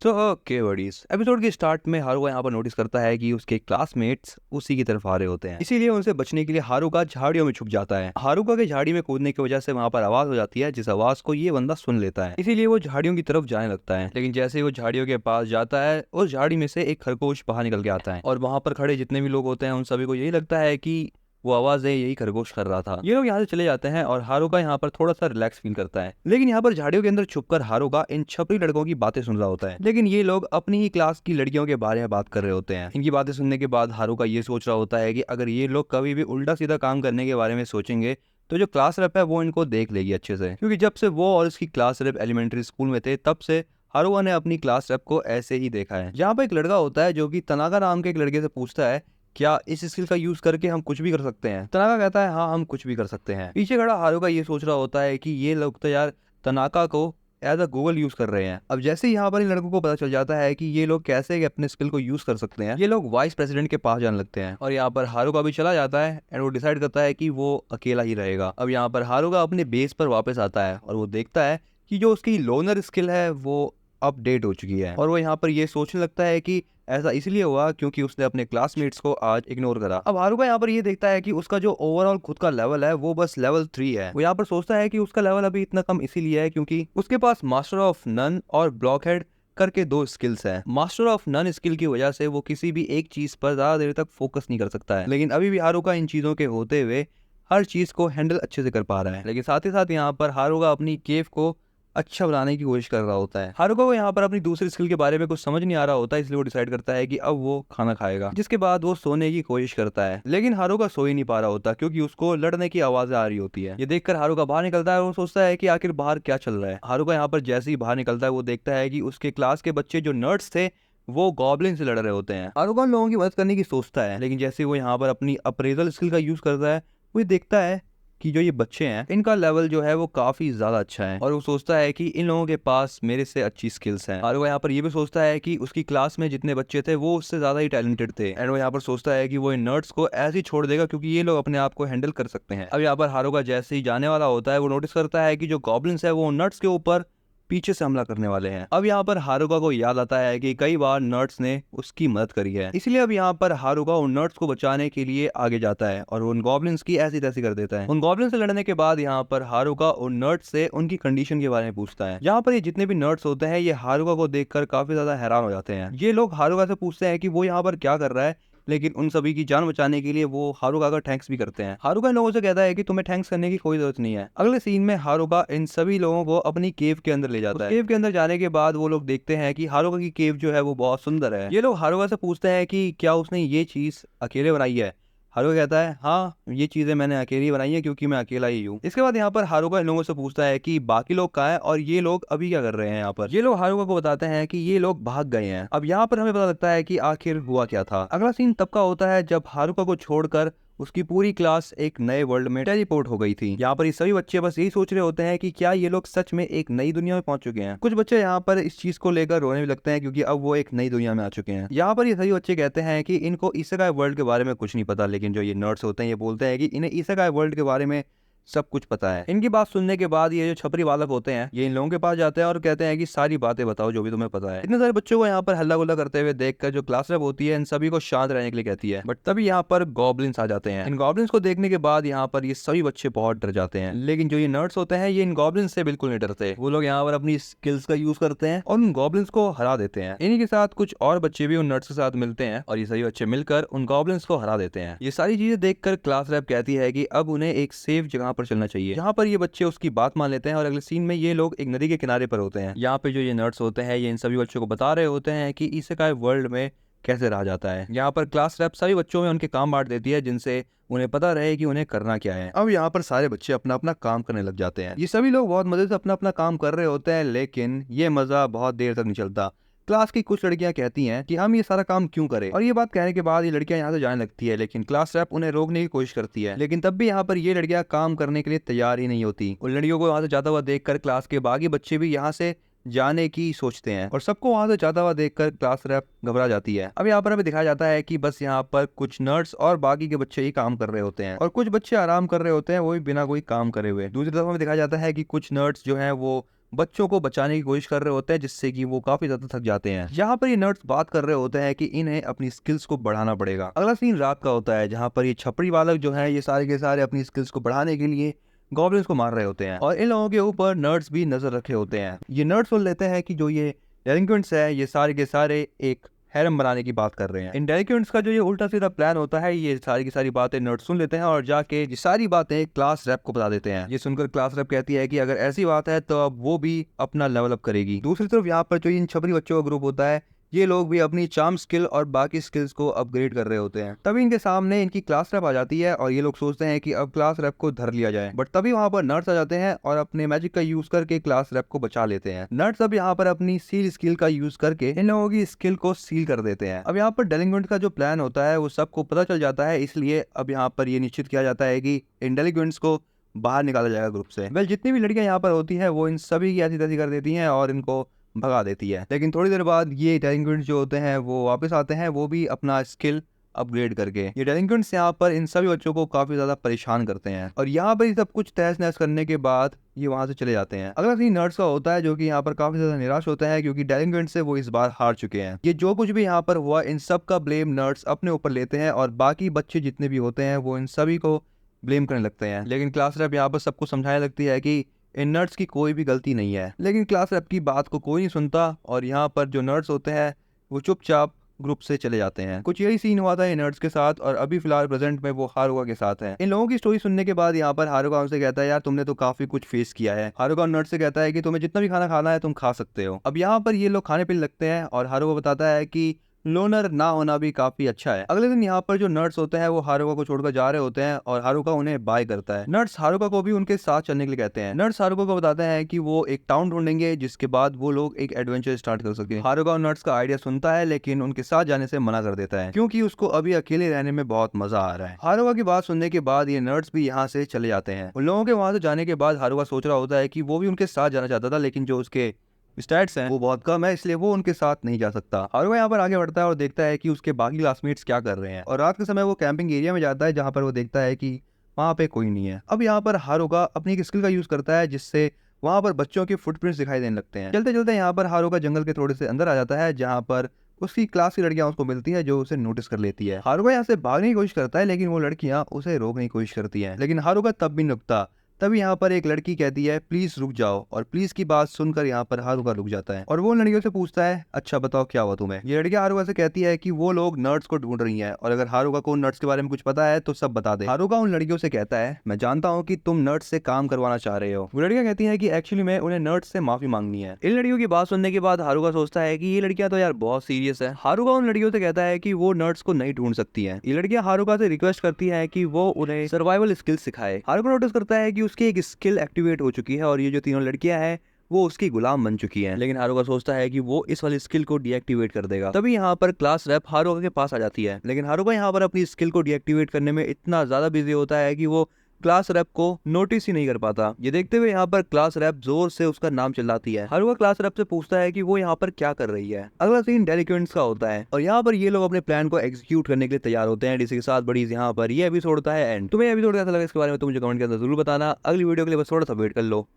तो okay buddies, episode के start में हारुका यहाँ पर नोटिस करता है कि उसके क्लासमेट्स उसी की तरफ आ रहे होते हैं। इसीलिए उनसे बचने के लिए हारुका झाड़ियों में छुप जाता है। हारुका के झाड़ी में कूदने की वजह से वहाँ पर आवाज हो जाती है, जिस आवाज को ये बंदा सुन लेता है। इसीलिए वो झाड़ियों की तरफ जाने लगता है, लेकिन जैसे ही वो झाड़ियों के पास जाता है, उस झाड़ी में से एक खरगोश बाहर निकल के आता है और वहाँ पर खड़े जितने भी लोग होते हैं उन सभी को यही लगता है कि वो आवाज है यही खरगोश कर रहा था। ये लोग यहाँ से चले जाते हैं और हारुका यहाँ पर थोड़ा सा रिलैक्स फील करता है। लेकिन यहाँ पर झाड़ियों के अंदर छुपकर हारुका इन छपरी लड़कों की बातें सुन रहा होता है, लेकिन ये लोग अपनी ही क्लास की लड़कियों के बारे में बात कर रहे होते हैं। इनकी बातें सुनने के बाद हारुका ये सोच रहा होता है कि अगर ये लोग कभी भी उल्टा सीधा काम करने के बारे में सोचेंगे तो जो क्लास रेप है वो इनको देख लेगी अच्छे से, क्योंकि जब से वो और इसकी क्लास रेप एलिमेंट्री स्कूल में थे तब से हारुका ने अपनी क्लास रेप को ऐसे ही देखा है। यहाँ पर एक लड़का होता है जो कि तनाका नाम के एक लड़के से पूछता है, क्या इस स्किल का यूज करके हम कुछ भी कर सकते हैं? तनाका कहता है हाँ, हम कुछ भी कर सकते हैं। पीछे खड़ा हारुका ये सोच रहा होता है कि ये लोग तो यार तनाका को एज अ गूगल यूज कर रहे हैं। अब जैसे ही यहाँ पर इन लड़कों को पता चल जाता है कि ये लोग कैसे अपने स्किल को यूज कर सकते हैं, ये लोग वाइस प्रेसिडेंट के पास जाने लगते हैं और यहाँ पर हारुका भी चला जाता है एंड वो डिसाइड करता है कि वो अकेला ही रहेगा। अब यहाँ पर हारुका अपने बेस पर वापस आता है और वो देखता है कि जो उसकी लोनर स्किल है वो अपडेट हो चुकी है और वो यहाँ पर ये सोचने लगता है कि ऐसा इसलिए हुआ क्योंकि उसने अपने क्लासमेट्स को आज इग्नोर करा। अब हारुका यहाँ पर ये देखता है कि उसका जो ओवरऑल खुद का लेवल है वो बस लेवल 3 है। वो यहाँ पर सोचता है कि उसका लेवल अभी इतना कम इसीलिए है क्योंकि उसके पास मास्टर ऑफ नन और ब्लॉकहेड करके दो स्किल्स हैं। मास्टर ऑफ नन स्किल की वजह से वो किसी भी एक चीज पर ज्यादा देर तक फोकस नहीं कर सकता है, लेकिन अभी भी हारुका इन चीजों के होते हुए हर चीज को हैंडल अच्छे से कर पा रहा है। लेकिन साथ ही साथ यहाँ पर हारुका अपनी केव को अच्छा बनाने की कोशिश कर रहा होता है। हारुका को यहाँ पर अपनी दूसरी स्किल के बारे में कुछ समझ नहीं आ रहा होता, इसलिए वो डिसाइड करता है कि अब वो खाना खाएगा, जिसके बाद वो सोने की कोशिश करता है। लेकिन हारुका सो ही नहीं पा रहा होता क्योंकि उसको लड़ने की आवाजें आ रही होती है। ये देखकर हारुका बाहर निकलता है और वो सोचता है कि आखिर बाहर क्या चल रहा है। हारुका यहाँ पर जैसे ही बाहर निकलता है वो देखता है कि उसके क्लास के बच्चे जो नर्ड्स थे वो गॉब्लिन से लड़ रहे होते हैं। हारुका उन लोगों की मदद करने की सोचता है, लेकिन जैसे वो यहाँ पर अपनी अप्रेजल स्किल का यूज करता है वो देखता है कि जो ये बच्चे हैं इनका लेवल जो है वो काफी ज्यादा अच्छा है और वो सोचता है कि इन लोगों के पास मेरे से अच्छी स्किल्स हैं। और वो यहाँ पर ये भी सोचता है कि उसकी क्लास में जितने बच्चे थे वो उससे ज्यादा ही टैलेंटेड थे एंड वो यहाँ पर सोचता है कि वो इन नर्ड्स को ऐसे ही छोड़ देगा क्योंकि ये लोग अपने आप को हैंडल कर सकते हैं। अब यहाँ पर हारुका जैसे ही जाने वाला होता है वो नोटिस करता है कि जो गॉब्लिन्स है वो नर्ड्स के ऊपर पीछे से हमला करने वाले हैं। अब यहाँ पर हारुका को याद आता है कि कई बार नर्ड्स ने उसकी मदद करी है, इसलिए अब यहाँ पर हारुका उन नर्ड्स को बचाने के लिए आगे जाता है और उन गॉब्लिन्स की ऐसी तैसी कर देता है। उन गॉब्लिन से लड़ने के बाद यहाँ पर हारुका उन नर्ड्स से उनकी कंडीशन के बारे में पूछता है। यहाँ पर ये जितने भी नर्ड्स होते हैं ये हारुका को देखकर काफी ज्यादा हैरान हो जाते हैं। ये लोग हारुका से पूछते हैं कि वो यहाँ पर क्या कर रहा है, लेकिन उन सभी की जान बचाने के लिए वो हारुका का थैंक्स भी करते हैं। हारुका इन लोगों से कहता है कि तुम्हें थैंक्स करने की कोई जरूरत नहीं है। अगले सीन में हारुका इन सभी लोगों को अपनी केव के अंदर ले जाता है। केव के अंदर जाने के बाद वो लोग देखते हैं कि हारुका की केव जो है वो बहुत सुंदर है। ये लोग हारुका से पूछते हैं कि क्या उसने ये चीज अकेले बनाई है। हारुका कहता है हाँ, ये चीजें मैंने अकेली बनाई है क्योंकि मैं अकेला ही हूँ। इसके बाद यहाँ पर हारुका इन लोगों से पूछता है कि बाकी लोग कहाँ हैं और ये लोग अभी क्या कर रहे हैं। यहाँ पर ये लोग हारुका को बताते हैं कि ये लोग भाग गए हैं। अब यहाँ पर हमें पता लगता है कि आखिर हुआ क्या था। अगला सीन तब का होता है जब हारुका को छोड़कर उसकी पूरी क्लास एक नए वर्ल्ड में टेलीपोर्ट हो गई थी। यहाँ पर ये सभी बच्चे बस यही सोच रहे होते हैं कि क्या ये लोग सच में एक नई दुनिया में पहुंच चुके हैं। कुछ बच्चे यहाँ पर इस चीज को लेकर रोने भी लगते हैं क्योंकि अब वो एक नई दुनिया में आ चुके हैं। यहाँ पर ये सभी बच्चे कहते हैं कि इनको इसेकाई वर्ल्ड के बारे में कुछ नहीं पता, लेकिन जो ये नर्ड्स होते हैं ये बोलते हैं कि इन्हें इसेकाई वर्ल्ड के बारे में सब कुछ पता है। इनकी बात सुनने के बाद ये जो छपरी बालक होते हैं ये इन लोगों के पास जाते हैं और कहते हैं कि सारी बातें बताओ जो भी तुम्हें पता है। इतने सारे बच्चों को यहाँ पर हल्ला गुल्ला करते हुए देखकर जो क्लास रेप होती है इन सभी को शांत रहने के लिए कहती है, बट तभी यहाँ पर गॉब्लिन्स आ जाते हैं। इन गॉब्लिन्स को देखने के बाद यहाँ पर ये सभी बच्चे बहुत डर जाते हैं, लेकिन जो ये नर्ड्स होते हैं ये इन गॉब्लिन्स से बिल्कुल नहीं डरते। वो लोग यहाँ पर अपनी स्किल्स का यूज करते हैं और उन गॉब्लिन्स को हरा देते हैं। इन्हीं के साथ कुछ और बच्चे भी उन नर्ड्स के साथ मिलते हैं और ये सभी बच्चे मिलकर उन गॉब्लिन्स को हरा देते हैं। ये सारी चीजें देखकर क्लास रेप कहती है कि अब उन्हें एक सेफ जगह पर चलना चाहिए। यहाँ पर ये बच्चे उसकी बात मान लेते हैं और अगले सीन में ये लोग एक नदी के किनारे पर होते हैं। यहाँ पे जो ये नर्ड्स होते हैं ये इन सभी बच्चों को बता रहे होते हैं कि इसेकाई वर्ल्ड में कैसे रहा जाता है। यहाँ पर क्लास रेप सभी बच्चों में उनके काम बांट देती है जिनसे उन्हें पता रहे कि उन्हें करना क्या है। अब यहाँ पर सारे बच्चे अपना अपना काम करने लग जाते हैं। ये सभी लोग बहुत मजे से अपना अपना काम कर रहे होते हैं, लेकिन ये मजा बहुत देर तक नहीं चलता। क्लास की कुछ लड़कियां कहती हैं कि हम ये सारा काम क्यों करें, और ये बात कहने के बाद ये लड़कियां यहाँ से जाने लगती है, लेकिन क्लास रैप उन्हें रोकने की कोशिश करती है। लेकिन तब भी यहाँ पर ये लड़कियां काम करने के लिए तैयार ही नहीं होती। उन लड़कियों को वहां से जाता हुआ देखकर क्लास के बाकी बच्चे भी यहाँ से जाने की सोचते हैं और सबको वहां से जाता हुआ देखकर क्लास रैप घबरा जाती है। अब यहाँ पर हमें दिखाया जाता है कि बस यहाँ पर कुछ नर्ड्स और बाकी के बच्चे ही काम कर रहे होते हैं और कुछ बच्चे आराम कर रहे होते हैं, वो भी बिना कोई काम करे हुए। दूसरी तरफ हमें दिखाया जाता है कि कुछ नर्ड्स जो हैं वो बच्चों को बचाने की कोशिश कर रहे होते हैं, जिससे कि वो काफी ज्यादा थक जाते हैं। यहाँ पर ये नर्ड्स बात कर रहे होते हैं कि इन्हें अपनी स्किल्स को बढ़ाना पड़ेगा। अगला सीन रात का होता है, जहाँ पर ये छपरी बालक जो है ये सारे के सारे अपनी स्किल्स को बढ़ाने के लिए गॉब्लिन्स को मार रहे होते हैं और इन लोगों के ऊपर नर्ड्स भी नजर रखे होते हैं। ये नर्ड्स सुन लेते हैं कि जो ये डेलिंक्वेंट्स है ये सारे के सारे एक हैरम बनाने की बात कर रहे हैं। इन डेलिक्वेंट्स का जो ये उल्टा सीधा प्लान होता है, ये सारी की सारी बातें नर्ड सुन लेते हैं और जाके ये सारी बातें क्लास रैप को बता देते हैं। ये सुनकर क्लास रैप कहती है कि अगर ऐसी बात है तो अब वो भी अपना लेवल अप करेगी। दूसरी तरफ यहाँ पर जो इन छपरी बच्चों का ग्रुप होता है, ये लोग भी अपनी चार्म स्किल और बाकी स्किल्स को अपग्रेड कर रहे होते हैं। तभी इनके सामने इनकी क्लास रैप आ जाती है और ये लोग सोचते हैं कि अब क्लास रैप को धर लिया जाए, बट तभी वहां पर नर्ड्स आ जाते हैं और अपने मैजिक का यूज करके क्लास रैप को बचा लेते हैं। नर्ड्स अब यहाँ पर अपनी सील स्किल का यूज करके इन लोगों की स्किल को सील कर देते हैं। अब यहाँ पर डेलिंक्वेंट का जो प्लान होता है वो सबको पता चल जाता है, इसलिए अब यहाँ पर ये निश्चित किया जाता है कि इन डेलिंक्वेंट्स को बाहर निकाला जाएगा ग्रुप से। वेल, जितनी भी लड़कियां यहाँ पर होती है वो इन सभी की ऐसी तैसी कर देती हैं और इनको भगा देती है। लेकिन थोड़ी देर बाद ये डेलिंक्वेंट्स जो होते हैं वो वापस आते हैं, वो भी अपना स्किल अपग्रेड करके। ये डेलिंक्वेंट्स यहाँ पर इन सभी बच्चों को काफी ज्यादा परेशान करते हैं और यहाँ पर सब कुछ तहस नहस करने के बाद ये वहां से चले जाते हैं। अगला सीन नर्ड्स का होता है, जो कि यहाँ पर काफी ज्यादा निराश होता है क्योंकि डेलिंक्वेंट से वो इस बार हार चुके हैं। ये जो कुछ भी यहाँ पर हुआ इन सब का ब्लेम नर्ड्स अपने ऊपर लेते हैं और बाकी बच्चे जितने भी होते हैं वो इन सभी को ब्लेम करने लगते हैं। लेकिन क्लास रैप यहाँ पर सबको समझाने लगती है कि इन नर्ड्स की कोई भी गलती नहीं है। लेकिन क्लास रैप की बात को कोई नहीं सुनता और यहाँ पर जो नर्ड्स होते हैं वो चुपचाप ग्रुप से चले जाते हैं। कुछ यही सीन हुआ था इन नर्ड्स के साथ और अभी फिलहाल प्रेजेंट में वो हारुका के साथ है। इन लोगों की स्टोरी सुनने के बाद यहाँ पर हारुका उनसे कहता है, यार तुमने तो काफी कुछ फेस किया है। हारुका नर्ड्स से कहता है कि तुम्हें जितना भी खाना खाना है तुम खा सकते हो। अब यहाँ पर ये लोग खाने पीने लगते हैं और हारुका बताता है कि लोनर ना होना भी काफी अच्छा है। अगले दिन यहाँ पर जो नर्ड्स होते हैं वो हारुका को छोड़कर जा रहे होते हैं और हारुका उन्हें बाय करता है। नर्ड्स हारुका को भी उनके साथ चलने के लिए कहते हैं। नर्ड्स हारुका को बताते हैं कि वो एक टाउन ढूंढेंगे जिसके बाद वो लोग एक एडवेंचर स्टार्ट कर सके। हारुका और नर्ड्स का आइडिया सुनता है लेकिन उनके साथ जाने से मना कर देता है क्योंकि उसको अभी अकेले रहने में बहुत मजा आ रहा है। हारुका की बात सुनने के बाद ये नर्ड्स भी यहाँ से चले जाते हैं। उन लोगों के वहां से जाने के बाद हारुका सोच रहा होता है कि वो भी उनके साथ जाना चाहता था, लेकिन जो उसके स्टैट्स हैं वो बहुत कम है, इसलिए वो उनके साथ नहीं जा सकता। हारुका यहाँ पर आगे बढ़ता है और देखता है कि उसके बाकी क्लासमेट्स क्या कर रहे हैं और रात के समय वो कैंपिंग एरिया में जाता है जहाँ पर वो देखता है कि वहाँ पे कोई नहीं है। अब यहाँ पर हारुका अपनी एक स्किल का यूज करता है जिससे वहाँ पर बच्चों के फुटप्रिंट्स दिखाई देने लगते हैं। चलते चलते यहाँ पर हारुका जंगल के थोड़े से अंदर आ जाता है जहाँ पर उसकी क्लास की लड़कियां उसको मिलती है जो उसे नोटिस कर लेती है। हारुका यहाँ से भागने की कोशिश करता है लेकिन वो लड़कियां उसे रोकने की कोशिश करती हैं, लेकिन हारुका तब भी नहीं रुकता। तभी यहाँ पर एक लड़की कहती है प्लीज रुक जाओ और प्लीज की बात सुनकर यहाँ पर हारुका रुक जाता है और वो लड़कियों से पूछता है अच्छा बताओ क्या हुआ तुम्हें। ये लड़कियां हारुका से कहती है कि वो लोग नर्ड्स को ढूंढ रही हैं और अगर हारुका को नर्ड्स के बारे में कुछ पता है तो सब बता दे। हारुका उन लड़कियों से कहता है मैं जानता हूँ कि तुम नर्ड्स से काम करवाना चाह रहे हो। वो लड़कियां कहती है कि एक्चुअली मैं उन्हें नर्ड्स से माफी मांगनी है। इन लड़कियों की बात सुनने के बाद हारुका सोचता है कि ये लड़कियां तो यार बहुत सीरियस है। हारुका उन लड़कियों से कहता है कि वो नर्ड्स को नहीं ढूंढ सकती है। ये लड़कियां हारुका से रिक्वेस्ट करती है कि वो उन्हें सर्वाइवल स्किल सिखाए। हारुका नोटिस करता है कि उसकी एक स्किल एक्टिवेट हो चुकी है और ये जो तीनों लड़कियां हैं वो उसकी गुलाम बन चुकी हैं। लेकिन हारुका सोचता है कि वो इस वाली स्किल को डीएक्टिवेट कर देगा। तभी यहाँ पर क्लास रैप हारुका के पास आ जाती है, लेकिन हारुका यहाँ पर अपनी स्किल को डीएक्टिवेट करने में इतना ज्यादा बिजी होता है कि वो क्लास रैप को नोटिस ही नहीं कर पाता। ये देखते हुए यहाँ पर क्लास रैप जोर से उसका नाम चिल्लाती है। हारुका क्लास रैप से पूछता है कि वो यहाँ पर क्या कर रही है। अगला सीन डेलिक्वेंट्स का होता है और यहाँ पर ये लोग अपने प्लान को एग्जीक्यूट करने के लिए तैयार होते हैं, जिसके साथ बड़ी यहाँ पर ये एपिसोड होता है एंड। तुम्हें एपिसोड कैसा लगा इसके बारे में तुम मुझे कमेंट के अंदर जरूर बताना। अगली वीडियो के लिए बस थोड़ा सा वेट कर लो।